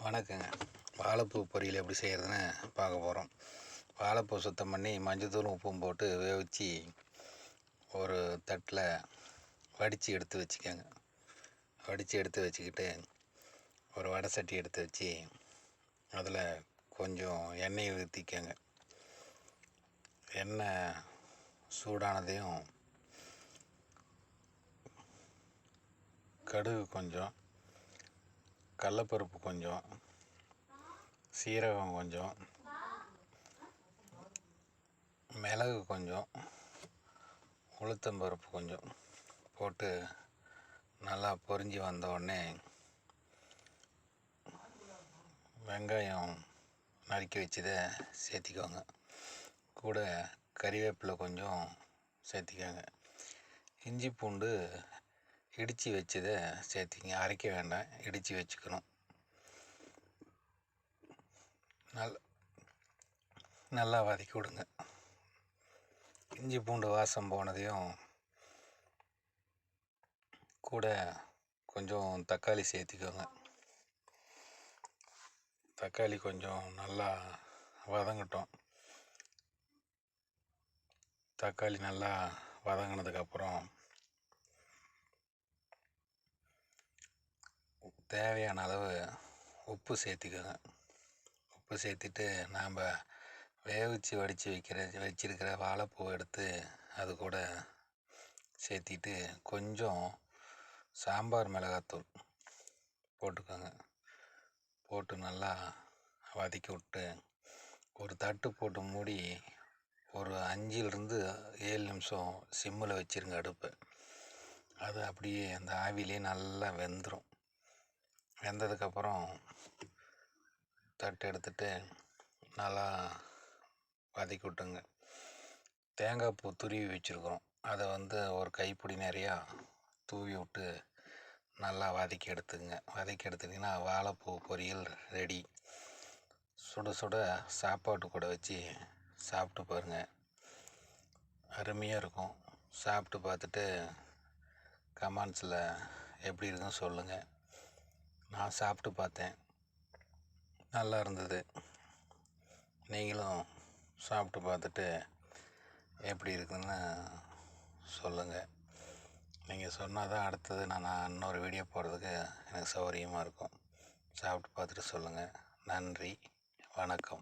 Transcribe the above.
வணக்கங்க. வாழைப்பூ பொரியல் எப்படி செய்கிறதுன்னு பார்க்க போகிறோம். வாழைப்பூ சுத்தம் பண்ணி மஞ்சத்தூளும் உப்பும் போட்டு வேவிச்சு ஒரு தட்டில் வடித்து எடுத்து வச்சுக்கோங்க. வடித்து எடுத்து வச்சுக்கிட்டு ஒரு வடை சட்டி எடுத்து வச்சு அதில் கொஞ்சம் எண்ணெயை ஊற்றிக்கங்க. எண்ணெய் சூடானதையும் கடுகு கொஞ்சம், கடலப்பருப்பு கொஞ்சம், சீரகம் கொஞ்சம், மிளகு கொஞ்சம், உளுத்தம்பருப்பு கொஞ்சம் போட்டு நல்லா பொரிஞ்சு வந்த உடனே வெங்காயம் நறுக்கி வச்சதை சேர்த்திக்கோங்க. கூட கறிவேப்பிலை கொஞ்சம் சேர்த்திக்கோங்க. இஞ்சி பூண்டு இடித்து வச்சதை சேர்த்திங்க. அரைக்க வேண்டாம், இடித்து வச்சுக்கணும். நல்லா வதக்கி விடுங்க. இஞ்சி பூண்டு வாசம் போனதையும் கூட கொஞ்சம் தக்காளி சேர்த்திக்கோங்க. தக்காளி கொஞ்சம் நல்லா வதங்கட்டும். தக்காளி நல்லா வதங்கினதுக்கப்புறம் தேவையான அளவு உப்பு சேர்த்திக்கோங்க. உப்பு சேர்த்திட்டு நாம் வேவிச்சு வச்சிருக்கிற வாழைப்பூவை எடுத்து அது கூட சேர்த்திட்டு கொஞ்சம் சாம்பார் மிளகாத்தூள் போட்டுக்கோங்க. போட்டு நல்லா வதக்கி விட்டு ஒரு தட்டு போட்டு மூடி ஒரு 5-7 நிமிஷம் சிம்மில் வச்சுருங்க அடுப்பை. அது அப்படியே அந்த ஆவிலே நல்லா வெந்துடும். வெந்ததுக்கப்புறம் தட்டு எடுத்துட்டு நல்லா வதக்கி விட்டுங்க. தேங்காய் பூ துருவி வச்சுருக்குறோம், அதை ஒரு கைப்பிடி நிறையா தூவி விட்டு நல்லா வதக்கி எடுத்துட்டிங்கன்னா வாழைப்பூ பொரியல் ரெடி. சுட சுட சாப்பாட்டு கூட வச்சு சாப்பிட்டு பாருங்கள், அருமையாக இருக்கும். சாப்பிட்டு பார்த்துட்டு கமெண்ட்ஸில் எப்படி இருக்குன்னு சொல்லுங்கள். நான் சாப்பிட்டு பார்த்தேன், நல்லா இருந்தது. நீங்களும் சாப்பிட்டு பார்த்துட்டு எப்படி இருக்குன்னு சொல்லுங்கள். நீங்கள் சொன்னால் தான் அடுத்தது நான் இன்னொரு வீடியோ போடுறதுக்கு எனக்கு சௌகரியமாக இருக்கும். சாப்பிட்டு பார்த்துட்டு சொல்லுங்கள். நன்றி, வணக்கம்.